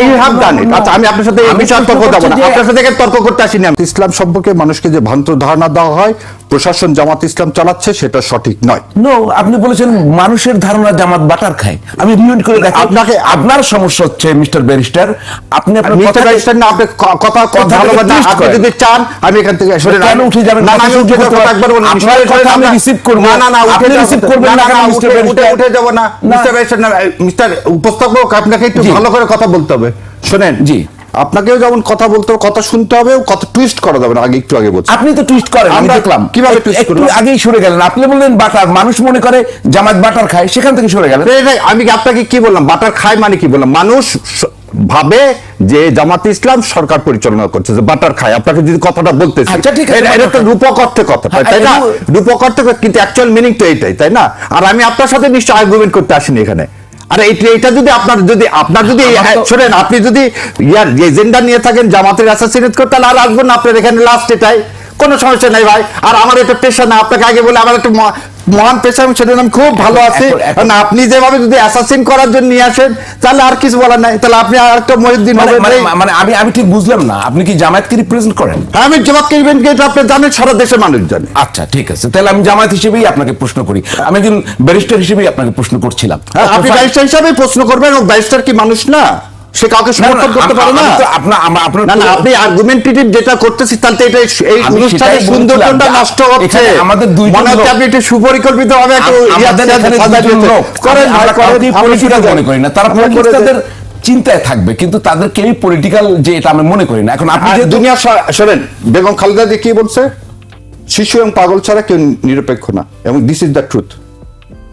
You have done ইট। আচ্ছা, আমি আপনার সাথে এই বিষয়ে তর্ক করব না, আপনার সাথে তর্ক করতে আসিনি। ইসলাম সম্পর্কে মানুষকে যে ভ্রান্ত ধারণা দেওয়া হয় প্রশাসন জামাত ইসলাম চালাচ্ছে, সেটা সঠিক নয়। নো, আপনি বলেছেন মানুষের ধারণা জামাত বাটার খায়। আমি রিউন্ড করে দেখি আপনাকে, আপনার সমস্যা হচ্ছে মিস্টার ব্যারিস্টার, আপনি আপনার মিস্টার ব্যারিস্টার না, আপনি কথা ভালোবাসেন না। আপনি যদি চান আমি এখান থেকে সরে কেন উঠে যাবেন? না, আমি উঠে যাব একবার বলুন। আপনার কথা আমি রিসিভ করব না, না, আপনি রিসিভ করবেন না কেন মিস্টার ব্যারিস্টার? উঠে যাব না মিস্টার ব্যারিস্টার, না মিস্টার উপস্থাপক, আপনাকে একটু ভালো করে কথা বলতে হবে। শুনেন জি, আপনাকেও যেমন কথা বলতে হবে, কথা শুনতে হবে, কথা টুইস্ট করা যাবে না। একটু আগে বলছি, আপনি তো টুইস্ট করেন, আমি দেখলাম। কিভাবে টুইস্ট একটু করব? আগেই সরে গেলেন, আপনি বললেন বাটার, মানুষ মনে করে জামাত বাটার খায়, সেখান থেকে সরে গেলেন। আমি আপনাকে কি বললাম? বাটার খায় মানে কি বললাম? মানুষ ভাবে যে জামাত ইসলাম সরকার পরিচালনা করছে, যে বাটার খায়। আপনাকে যদি কথাটা বলতেছি, আচ্ছা ঠিক আছে, এটা তো রূপক অর্থে কথা, তাই না? রূপক অর্থে, কিন্তু অ্যাকচুয়াল মিনিং তো এইটাই, তাই না? আর আমি আপনার সাথে নিশ্চয় আর্গুমেন্ট করতে আসিনি এখানে। আর এটা যদি আপনার যদি শোনেন, আপনি যদি ইয়ার এজেন্ডা নিয়ে থাকেন জামাতের অ্যাসাসিনেট করতে, তাহলে আর আসবেন না আপনার এখানে, লাস্ট এটাই, কোনো সমস্যা নাই ভাই। আর আমার এটা পেশা না, আপনাকে আগে বলে আমার একটা মহান পেশা, আমি সেটা নাম খুব ভালো আছি। আপনি যেভাবে যদি অ্যাসাসিন করার জন্য নিয়ে আসেন, তাহলে আর কিছু বলার নাই, তাহলে আপনি আর একটা মহিউদ্দিন হবেন। মানে আমি ঠিক বুঝলাম না, আপনি কি জামায়াতকে রিপ্রেজেন্ট করেন? হ্যাঁ, আমি জামাতকে রিপ্রেজেন্ট, আপনি জানেন, সারা দেশের মানুষ জানে। আচ্ছা ঠিক আছে, তাহলে আমি জামায়াত হিসেবেই আপনাকে প্রশ্ন করি, আমি একজন ব্যারিস্টার হিসেবেই আপনাকে প্রশ্ন করছিলাম। আপনি ব্যারিস্টার হিসেবে প্রশ্ন করবেন, ও ব্যারিস্টার কি মানুষ না? সে কাউকে সমর্থন করতে পারে না। না, আপনি আর্গুমেন্টেটিভ যেটা করতেছি, তাহলে এটা এই অনুষ্ঠানের সৌন্দর্যটা নষ্ট হচ্ছে। আমাদের দুই মনে হচ্ছে আপনি একটু সুপরিকল্পিত ভাবে একটু করেন, পলিটিক্যাল মনে করি না, তারা তাদের চিন্তায় থাকবে, কিন্তু তাদের কেউ পলিটিক্যাল যে এটা আমি মনে করি না। এখন আপনি যে দুনিয়া শোনেন, বেগম খালেদা জি কি বলছে? শিশু এবং পাগল ছাড়া কেউ নিরপেক্ষ না, এবং দিস ইজ দ্য ট্রুথ।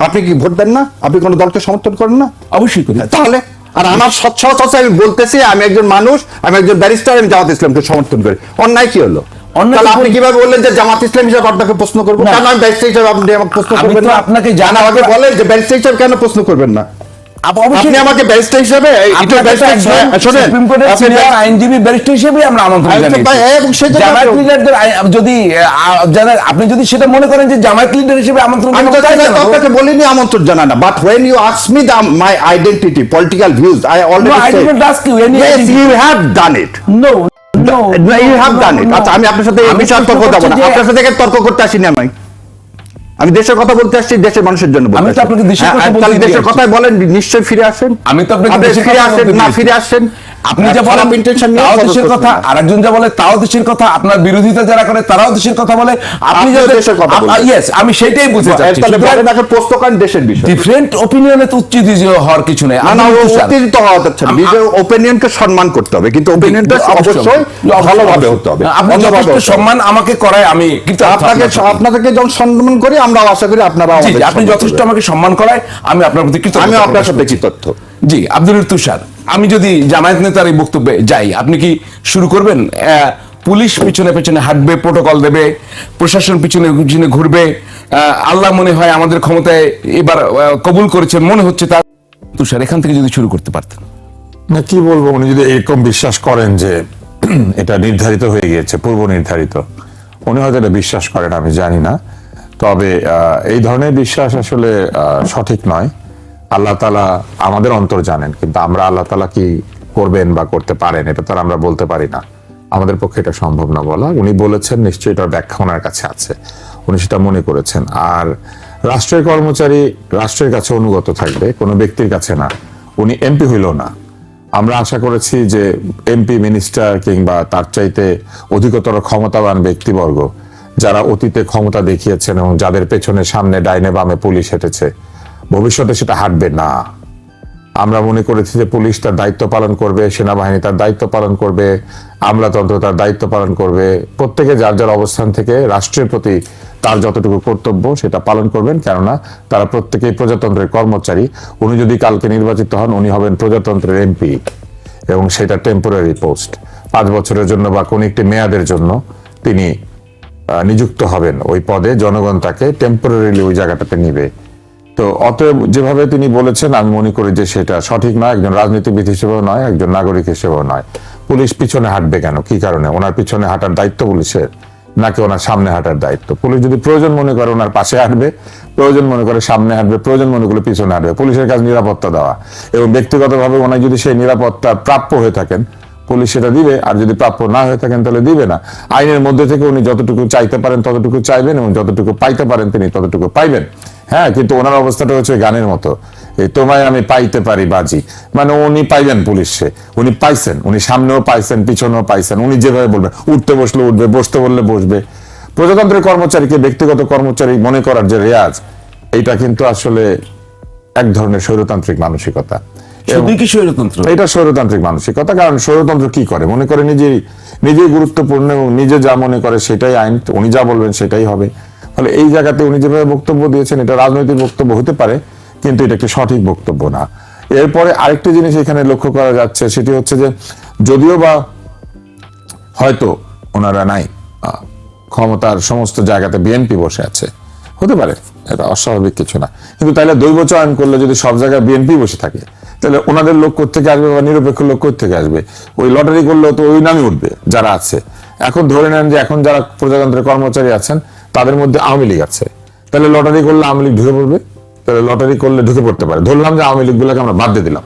আপনি কি ভোট দেন না? আপনি কোন দলকে সমর্থন করেন না? অবশ্যই করি। তাহলে আর আমার স্বচ্ছ আমি বলতেছি, আমি একজন মানুষ, আমি একজন ব্যারিস্টার, আমি জামাত ইসলামকে সমর্থন করি। অন্যায় কি হলো? তাহলে আপনি কিভাবে বললেন যে জামাত ইসলাম হিসেবে আপনাকে প্রশ্ন করবো? কেন আমি ব্যারিস্টার হিসেবে আপনি আমাকে প্রশ্ন করবেন না? আপনাকে জানা আগে বলেন যে ব্যারিস্টার হিসেবে কেন প্রশ্ন করবেন না? আপনি আমাকে ব্যারিস্টার হিসেবে, সুপ্রিম কোর্টের আইনজীবী ব্যারিস্টার হিসেবে আমরা আমন্ত্রণ জানিয়েছি। জামায়াত লিডারদের যদি আপনি যদি সেটা মনে করেন যে জামায়াত লিডার হিসেবে আমন্ত্রণ, আমি তো আপনাকে বলিনি আমন্ত্রণ জানানা, but when you ask me my identity, political views, I already said, I didn't ask you any yes, you have done it. No, you have done it. আচ্ছা, আমি আপনার সাথে এই বিষয়ে তর্ক করব না, আপনার সাথে তর্ক করতে আসিনি। আমি দেশের কথা বলতে আসছি, দেশের মানুষের জন্য বলতে আসছি। আপনাকে দেশের কথা বলতে, তাহলে দেশের কথাই বলেন, নিশ্চয়ই ফিরে আসেন। আমি তো আপনাকে ফিরে আসেন না, ফিরে আসেন। আপনি যা বলেন ইন্টেনশন নিয়ে দেশের কথা, আরেকজন যা বলে তাও দেশের কথা, আপনার বিরোধিতা যারা করে তারাও দেশের কথা বলে, আপনি যা দেশের কথা বলেন। ইয়েস, আমি সেটাই বুঝতে চাচ্ছি। তাহলে বলেন আগে প্রশ্ন করেন দেশের বিষয়। ডিফারেন্ট অপিনিয়নে তো উত্তেজিত হওয়ার কিছু নেই। না, উত্তেজিত হওয়া যাচ্ছে না। নিজের ওপিনিয়নকে সম্মান করতে হবে, কিন্তু ওপিনিয়নটা অবশ্যই ভালোভাবে হতে হবে। আপনি যথেষ্ট সম্মান আমাকে করায়, আমি কিন্তু আপনাদেরকে যখন সম্মান করি, আমরা আশা করি আপনারা, আপনি যথেষ্ট আমাকে সম্মান করায়, আমি আপনার প্রতি কৃতজ্ঞ। আমি আপনার সাথে কৃতজ্ঞ। জি, আব্দুল তুষার, আমি যদি জামায়াত নেতার এই বক্তব্যে যাই, আপনি কি শুরু করবেন পুলিশ পিছনে পিছনে হাঁটবে, প্রোটোকল দেবে, প্রশাসন পিছনে পিছনে ঘুরবে, আল্লাহ মনে হয় আমাদের ক্ষমতায় এবার কবুল করেছেন মনে হচ্ছে, তার তুষার এখান থেকে যদি শুরু করতে পারতেন? না, কি বলবো, উনি যদি এরকম বিশ্বাস করেন যে এটা নির্ধারিত হয়ে গিয়েছে, পূর্ব নির্ধারিত, উনি হয়তো এটা বিশ্বাস করেন, আমি জানি না। তবে এই ধরনের বিশ্বাস আসলে সঠিক নয়। আল্লাহ তাআলা আমাদের অন্তর জানেন, কিন্তু আমরা আল্লাহ তাআলা কি করবেন বা করতে পারেন এটা তো আমরা বলতে পারি না, আমাদের পক্ষে এটা সম্ভব না বলা। উনি বলেছেন, নিশ্চয়ই এটার ব্যাখ্যা ওনার কাছে আছে, উনি সেটা মনে করেছেন। আর রাষ্ট্রের কর্মচারী রাষ্ট্রের কাছে অনুগত থাকবে, কোনো ব্যক্তির কাছে না। উনি এমপি হইল না, আমরা আশা করেছি যে এমপি, মিনিস্টার কিংবা তার চাইতে অধিকতর ক্ষমতাবান ব্যক্তিবর্গ যারা অতীতে ক্ষমতা দেখিয়েছেন এবং যাদের পেছনে সামনে ডাইনে বামে পুলিশ হেঁটেছে, ভবিষ্যতে সেটা হাঁটবে না। আমরা মনে করেছি যে পুলিশ তার দায়িত্ব পালন করবে, সেনাবাহিনী তার দায়িত্ব পালন করবে, আমলাতন্ত্র তার দায়িত্ব পালন করবে, প্রত্যেকে যার যার অবস্থান থেকে রাষ্ট্রের প্রতি তার যতটুকু কর্তব্য সেটা পালন করবেন, কেননা তারা প্রত্যেকেই প্রজাতন্ত্রের কর্মচারী। উনি যদি কালকে নির্বাচিত হন, উনি হবেন প্রজাতন্ত্রের এমপি, এবং সেটা টেম্পোরারি পোস্ট, 5 বছরের জন্য বা কোন একটি মেয়াদের জন্য তিনি নিযুক্ত হবেন ওই পদে। জনগণ তাকে টেম্পোরারিলি ওই জায়গাটাতে নিবে। তো অতএব যেভাবে তিনি বলেছেন, আমি মনে করি যে সেটা সঠিক নয়, একজন রাজনীতিবিদ হিসেবেও নয়, একজন নাগরিক হিসেবেও নয়। পুলিশ পিছনে হাঁটবে কেন, কি কারণে? ওনার পিছনে হাঁটার দায়িত্ব পুলিশের, নাকি ওনার সামনে হাঁটার দায়িত্ব। পুলিশ যদি প্রয়োজন মনে করে ওনার পাশে হাঁটবে, প্রয়োজন মনে করে সামনে হাঁটবে, প্রয়োজন মনে করে পিছনে হাঁটবে। পুলিশের কাজ নিরাপত্তা দেওয়া, এবং ব্যক্তিগতভাবে ওনার যদি সেই নিরাপত্তা প্রাপ্য হয়ে থাকেন পুলিশ সেটা দিবে, আর যদি প্রাপ্য না হয়ে থাকেন তাহলে দিবে না। আইনের মধ্যে থেকে উনি যতটুকু চাইতে পারেন ততটুকু চাইবেন, এবং যতটুকু পাইতে পারেন তিনি ততটুকু পাইবেন। হ্যাঁ, কিন্তু ওনার অবস্থাটা হচ্ছে গানের মতো, এই তোমায় আমি পাইতে পারি বাজি, মানে উনি পাইবেন পুলিশে, উনি পাইছেন, উনি সামনেও পাইছেন পিছনেও পাইছেন, উনি যেভাবে বলবেন, উঠতে বসলে উঠবে, বসতে বললে বসবে। প্রজাতন্ত্রের কর্মচারীকে ব্যক্তিগত কর্মচারী মনে করার যে রেয়াজ, এটা কিন্তু আসলে এক ধরনের স্বৈরতান্ত্রিক মানসিকতা। শুধু কি স্বৈরতন্ত্র? এটা স্বৈরতান্ত্রিক মানসিকতা। কারণ স্বৈরতন্ত্র কি করে, মনে করে নিজেই গুরুত্বপূর্ণ এবং নিজে যা মনে করে সেটাই আইন, উনি যা বলবেন সেটাই হবে। ফলে এই জায়গাতে উনি যেভাবে বক্তব্য দিয়েছেন এটা রাজনৈতিক বক্তব্য হতে পারে, কিন্তু এটা একটি সঠিক বক্তব্য না। এরপরে আরেকটি জিনিস এখানে লক্ষ্য করা যাচ্ছে, সেটি হচ্ছে যে যদিও বা হয়তো ওনারা নাই, ক্ষমতার সমস্ত জায়গাতে বিএনপি বসে আছে, হতে পারে, এটা অস্বাভাবিক কিছু না, কিন্তু তাইলে দৈব চয়ন করলে যদি সব জায়গায় বিএনপি বসে থাকে, তাহলে ওনাদের লোক কোত্থেকে আসবে বা নিরপেক্ষ লোক কোত্থেকে আসবে? ওই লটারি করলেও তো ওই নামই উঠবে যারা আছে। এখন ধরে নেন যে এখন যারা প্রজাতন্ত্রের কর্মচারী আছেন তাদের মধ্যে আওয়ামী লীগ আছে, তাহলে লটারি করলে আওয়ামী লীগ ঢুকে পড়বে, তাহলে লটারি করলে ঢুকে পড়তে পারে। ধরলাম যে আওয়ামী লীগগুলোকে আমরা বাদ দিয়ে দিলাম,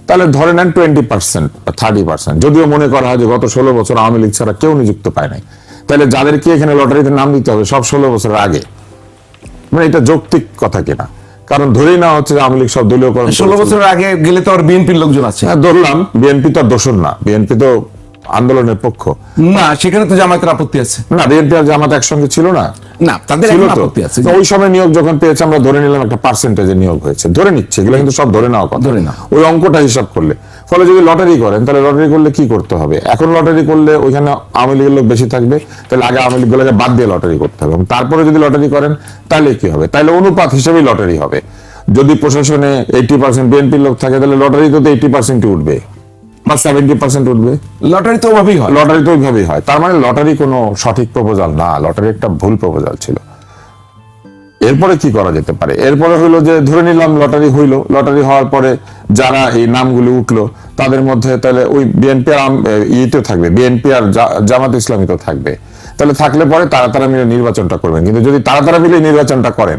তাহলে ধরে নেন 20% বা 30%, যদিও মনে করা হয় যে গত 16 বছর আওয়ামী লীগ ছাড়া কেউ নিযুক্ত পায় নাই, তাহলে যাদেরকে এখানে লটারিতে নাম দিতে হবে সব 16 বছরের আগে, মানে এটা যৌক্তিক কথা কিনা? কারণ ধরেই না হচ্ছে যে আওয়ামী লীগ সব দলীয়করণ 16 বছরের আগে গেলে তো আর বিএনপির লোকজন আছে। হ্যাঁ, ধরলাম বিএনপি তো আর দোষর না, বিএনপি তো আন্দোলনের পক্ষ না, সেখানে তো জামায়াতের আপত্তি আছে। না, বিএনপি আর জামাত একসঙ্গে ছিল না, না তাদের ছিল এখন তো। আপত্তি আছে। তো ওই সময় নিয়োগ যখন পেয়েছে আমরা ধরে নিলাম একটা পার্সেন্টেজে নিয়োগ হয়েছে, ধরে নিচ্ছে, এগুলো কিন্তু সব ধরে নেওয়া কথা, ধরে নাও। ওই অঙ্কটা হিসাব করলে। ফলে যদি লটারি করেন তাহলে লটারি করলে কি করতে হবে? এখন লটারি করলে ওইখানে আওয়ামী লীগের লোক বেশি থাকবে, তাহলে আগে আওয়ামী লীগগুলোকে বাদ দিয়ে লটারি করতে হবে, এবং তারপরে যদি লটারি করেন তাহলে কি হবে? তাহলে অনুপাত হিসেবেই লটারি হবে। যদি প্রশাসনে 80% বিএনপির লোক থাকে তাহলে লটারি তো 80% উঠবে বা 70% উঠবে। লটারি তো ওভাবেই হয়, লটারি তো ওইভাবেই হয়। তার মানে লটারি কোনো সঠিক প্রপোজাল না, লটারি একটা ভুল প্রপোজাল ছিল। এরপরে কি করা যেতে পারে? এরপরে হইলো যে ধরে নিলাম লটারি হইলো, লটারি হওয়ার পরে যারা এই নামগুলো উঠলো তাদের মধ্যে তাহলে ওই বিএনপি আর ইতে থাকবে, বিএনপি আর জামাত ইসলামী তো থাকবে, তাহলে থাকলে পরে তারা মিলে নির্বাচনটা করবেন। কিন্তু যদি তারা মিলে নির্বাচনটা করেন,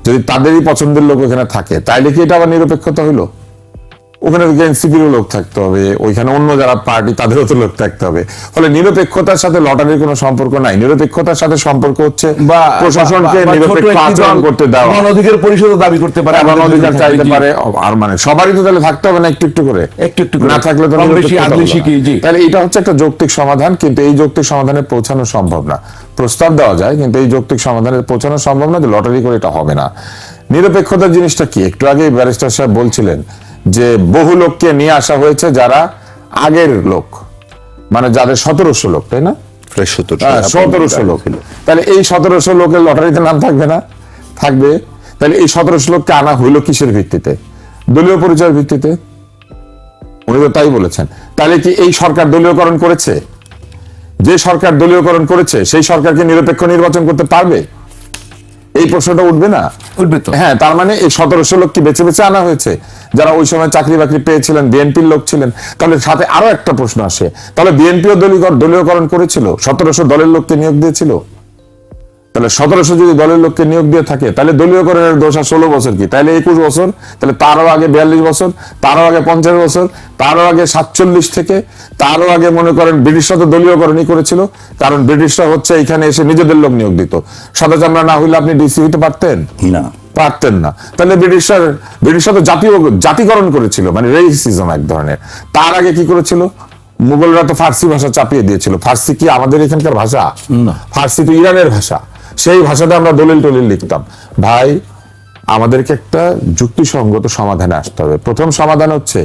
যদি তাদেরই পছন্দের লোক ওখানে থাকে, তাইলে কি এটা আবার নিরপেক্ষতা হইলো? ওখানে এনসিপির লোক থাকতে হবে, ওইখানে অন্য যারা পার্টি তাদেরও তো লোক থাকতে হবে। ফলে নিরপেক্ষতার সাথে লটারির কোনো সম্পর্ক নাই। নিরপেক্ষতার সাথে সম্পর্ক হচ্ছে প্রশাসনকে নিরপেক্ষ আচরণ করতে দেওয়া, অধিকার পরিষদ দাবি করতে পারে, অধিকার চাইতে পারে। আর মানে সবারই তো তাহলে থাকতে হবে না, একটু একটু করে, না থাকলে তো তাহলে এটা হচ্ছে একটা যৌক্তিক সমাধান। কিন্তু এই যৌক্তিক সমাধানে পৌঁছানো সম্ভব না। প্রস্তাব দেওয়া যায়, কিন্তু এই যৌক্তিক সমাধানে পৌঁছানো সম্ভব না, যে লটারি করে এটা হবে না। নিরপেক্ষতার জিনিসটা কি? একটু আগে ব্যারিস্টার সাহেব বলছিলেন যে বহু লোককে নিয়ে আসা হয়েছে যারা আগের লোক, মানে যাদের 1700 লোক, তাই না? 1700 লোক। তাহলে এই 1700 লোকের লটারিতে নাম থাকবে না? থাকবে। তাহলে এই 1700 লোককে আনা হইলো কিসের ভিত্তিতে? দলীয় পরিচয়ের ভিত্তিতে। উনি তো তাই বলেছেন। তাহলে কি এই সরকার দলীয়করণ করেছে? যে সরকার দলীয়করণ করেছে সেই সরকারকে নিরপেক্ষ নির্বাচন করতে পারবে? এই প্রশ্নটা উঠবে না? উঠবে তো। হ্যাঁ, তার মানে এই 1700 লোক কি বেছে বেছে আনা হয়েছে যারা ওই সময় চাকরি বাকরি পেয়েছিলেন, বিএনপির লোক ছিলেন? তাহলে সাথে আরো একটা প্রশ্ন আসে, তাহলে বিএনপিও দলীয়করণ করেছিল, 1700 দলের লোককে নিয়োগ দিয়েছিল? তাহলে 1700 যদি দলের লোককে নিয়োগ দিয়ে থাকে, তাহলে দলীয়করণের দোষ আর 16 বছর কি? তাহলে 21 বছর। তাহলে তারও আগে 42 বছর, তারও আগে 50 বছর, তারও আগে 47 থেকে, তারও আগে মনে করেন ব্রিটিশরা তো দলীয়করণই করেছিল, কারণ ব্রিটিশরা হচ্ছে এখানে এসে নিজেদের লোক নিয়োগ দিত। সাদা চামড়া না হইলে আপনি ডিসি হইতে পারতেন না, পারতেন না। তাহলে ব্রিটিশরা তো জাতিকরণ করেছিল, মানে রেসিজম এক ধরনের। তার আগে কি করেছিল? মুঘলরা তো ফার্সি ভাষা চাপিয়ে দিয়েছিল। ফার্সি কি আমাদের এখানকার ভাষা? ফার্সি তো ইরানের ভাষা। সেই ভাষাতে আমরা দলিল টলিল লিখতাম। ভাই, আমাদেরকে একটা যুক্তিসঙ্গত সমাধানে আসতে হবে। প্রথম সমাধান হচ্ছে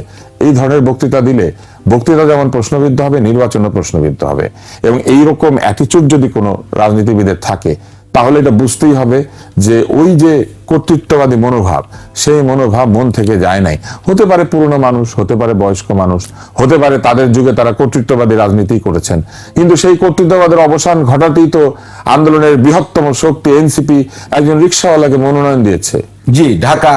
এই ধরনের বক্তৃতা দিলে বক্তৃতা যেমন প্রশ্নবিদ্ধ হবে, নির্বাচনও প্রশ্নবিদ্ধ হবে। এবং এইরকম অ্যাটিচিউড যদি কোনো রাজনীতিবিদের থাকে, তাহলে এটা বুঝতেই হবে যে ওই যে কর্তৃত্ববাদী মনোভাব, সেই মনোভাব মন থেকে যায় নাই। হতে পারে পুরনো মানুষ, হতে পারে বয়স্ক মানুষ, হতে পারে তাদের যুগে তারা কর্তৃত্ববাদী রাজনীতি করেছেন, কিন্তু সেই কর্তৃত্ববাদের অবসান ঘটাতেই তো আন্দোলনের বৃহত্তম শক্তি এনসিপি একজন রিকশাওয়ালাকে মনোনয়ন দিয়েছে। জি, ঢাকা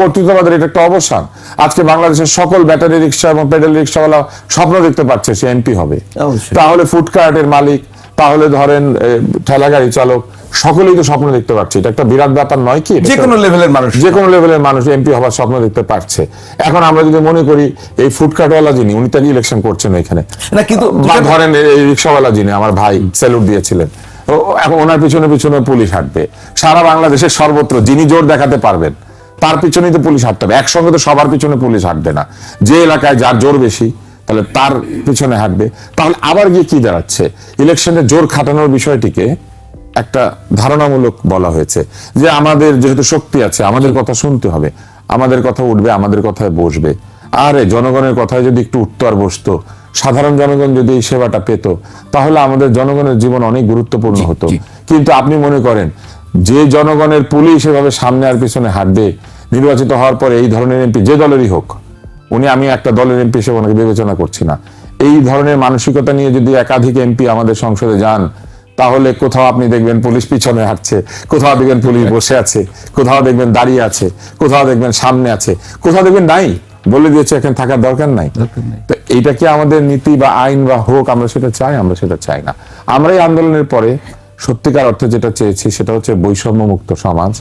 কর্তৃত্ববাদের এটা একটা অবসান। আজকে বাংলাদেশের সকল ব্যাটারি রিকশা এবং পেডেল রিকশাওয়ালা স্বপ্ন দেখতে পাচ্ছে সে এমপি হবে। তাহলে ফুডকার্টের মালিক, তাহলে ধরেন ঠেলা গাড়ি চালক সকলেই তো স্বপ্ন দেখতে পাচ্ছে, এটা একটা বিরাট ব্যাপার নয় কি? যে কোনো লেভেলের মানুষ, যে কোনো লেভেলের মানুষ এমপি হবার স্বপ্ন দেখতে পারছে। এখন আমরা যদি মনে করি এই ফুডকার্টওয়ালা যিনি, উনি তাকে ইলেকশন করছেন এখানে না, কিন্তু বা ধরেন এই রিক্সাওয়ালা যিনি আমার ভাই স্যালুট দিয়েছিলেন, এখন ওনার পিছনে পিছনে পুলিশ হাঁটবে। সারা বাংলাদেশের সর্বত্র যিনি জোর দেখাতে পারবেন তার পিছনেই তো পুলিশ হাঁটতে হবে, একসঙ্গে তো সবার পিছনে পুলিশ হাঁটবে না। যে এলাকায় যার জোর বেশি তাহলে তার পিছনে হাঁটবে। তাহলে আবার গিয়ে কি দাঁড়াচ্ছে, ইলেকশনে জোর খাটানোর বিষয়টিকে একটা ধারণামূলক বলা হয়েছে যে আমাদের যেহেতু শক্তি আছে আমাদের কথা শুনতে হবে, আমাদের কথা উঠবে, আমাদের কথায় বসবে। আরে জনগণের কথায় যদি একটু উঠতো আর বসতো, সাধারণ জনগণ যদি এই সেবাটা পেত, তাহলে আমাদের জনগণের জীবন অনেক গুরুত্বপূর্ণ হতো। কিন্তু আপনি মনে করেন যে জনগণের পুলিশ এভাবে সামনে আর পিছনে হাঁটবে, নির্বাচিত হওয়ার পরে এই ধরনের এমপি যে দলেরই হোক, আমি একটা দলের এমপি হিসেবে ওনাকে বিবেচনা করছি না, এই ধরনের মানসিকতা নিয়ে যদি একাধিক এমপি আমাদের সংসদে যান, তাহলে কোথাও আপনি দেখবেন পুলিশ পিছনে হাঁটছে, কোথাও দেখবেন পুলিশ বসে আছে, কোথাও দেখবেন দাঁড়িয়ে আছে, কোথাও দেখবেন সামনে আছে, কোথাও দেখবেন নাই, বলে দিয়েছে এখানে থাকার দরকার নাই। তো এইটা কি আমাদের নীতি বা আইন বা হোক আমরা সেটা চাই? আমরা সেটা চাই না। আমরা এই আন্দোলনের পরে সত্যিকার অর্থে যেটা চেয়েছি সেটা হচ্ছে বৈষম্য মুক্ত সমাজ,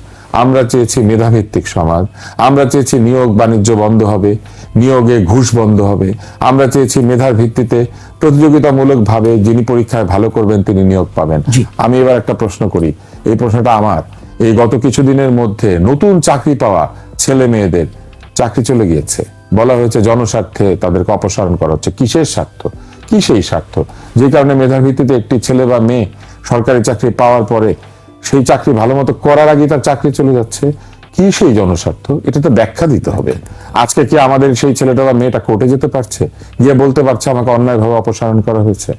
আমরা চেয়েছি মেধাভিত্তিক সমাজ, আমরা চেয়েছি নিয়োগ বাণিজ্য বন্ধ হবে, নিয়োগে ঘুষ বন্ধ হবে, আমরা চেয়েছি মেধার ভিত্তিতে প্রতিযোগিতামূলক ভাবে যিনি পরীক্ষায় ভালো করবেন তিনি নিয়োগ পাবেন। আমি এবার একটা প্রশ্ন করি, এই প্রশ্নটা আমার, এই গত কিছুদিনের মধ্যে নতুন চাকরি পাওয়া ছেলে মেয়েদের চাকরি চলে গিয়েছে, বলা হয়েছে জনস্বার্থে তাদেরকে অপসারণ করা হচ্ছে। কিসের স্বার্থ? কি সেই স্বার্থ যে কারণে মেধার ভিত্তিতে একটি ছেলে বা মেয়ে সরকারি চাকরি পাওয়ার পরে সেই চাকরি ভালো মতো করার আগে তার চাকরি চলে যাচ্ছে? কি সেই জনস্বার্থ? এটা তো ব্যাখ্যা দিতে হবে। আজকে কি আমাদের সেই ছেলেটা বা মেয়েটা কোর্টে যেতে পারছে, গিয়ে বলতে পারছে আমাকে অন্যায়ভাবে অপসারণ করা হয়েছে?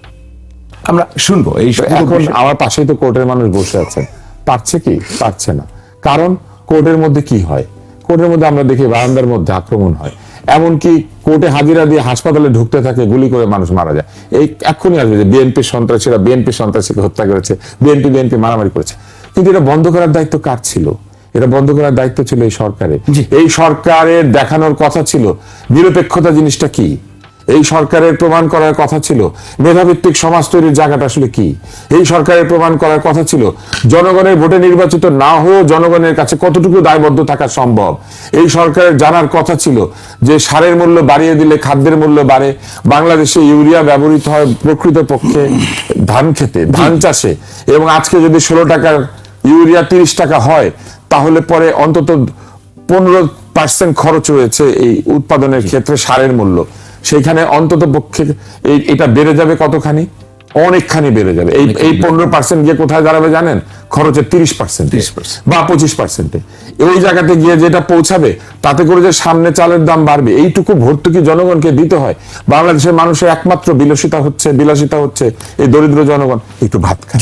আমরা শুনবো এই এখন আমার পাশেই তো কোর্টের মানুষ বসে আছেন, পারছে কি? পারছে না। কারণ কোর্টের মধ্যে কি হয়, কোর্টের মধ্যে আমরা দেখি বারান্দার মধ্যে আক্রমণ হয়, এমনকি কোর্টে হাজিরা দিয়ে হাসপাতালে ঢুকতে থাকে, গুলি করে মানুষ মারা যায়। এই এক্ষুনি আসবে যে বিএনপি সন্ত্রাসীরা বিএনপি সন্ত্রাসীকে হত্যা করেছে, বিএনপি মারামারি করেছে। কিন্তু এটা বন্ধ করার দায়িত্ব কার ছিল? এটা বন্ধ করার দায়িত্ব ছিল এই সরকারের। এই সরকারের দেখানোর কথা ছিল নিরপেক্ষতা জিনিসটা কি, এই সরকারের প্রমাণ করার কথা ছিল মেধাভিত্তিক সমাজ তৈরির জায়গাটা আসলে কি, এই সরকারের প্রমাণ করার কথা ছিল জনগণের ভোটে নির্বাচিত না হয়েও জনগণের কাছে কতটুকু দায়বদ্ধ থাকা সম্ভব, এই সরকারের জানার কথা ছিল যে সারের মূল্য বাড়িয়ে দিলে খাদ্যের মূল্য বাড়ে, বাংলাদেশে ইউরিয়া ব্যবহৃত হয় প্রকৃতপক্ষে ধান খেতে, ধান চাষে, এবং আজকে যদি 16 টাকার ইউরিয়া 30 টাকা হয় তাহলে পরে অন্তত 15% খরচ রয়েছে এই উৎপাদনের ক্ষেত্রে সারের মূল্য, সেইখানে অন্তত পক্ষে এটা বেড়ে যাবে কতখানি? অনেকখানি বেড়ে যাবে। এই 15% গিয়ে কোথায় দাঁড়াবে জানেন? খরচের 30% বা 25%। ওই জায়গাতে গিয়ে যেটা পৌঁছাবে তাতে করে যে সামনে চালের দাম বাড়বে, এইটুকু ভর্তুকি জনগণকে দিতে হয়। বাংলাদেশের মানুষের একমাত্র বিলাসিতা হচ্ছে এই দরিদ্র জনগণ একটু ভাত খায়।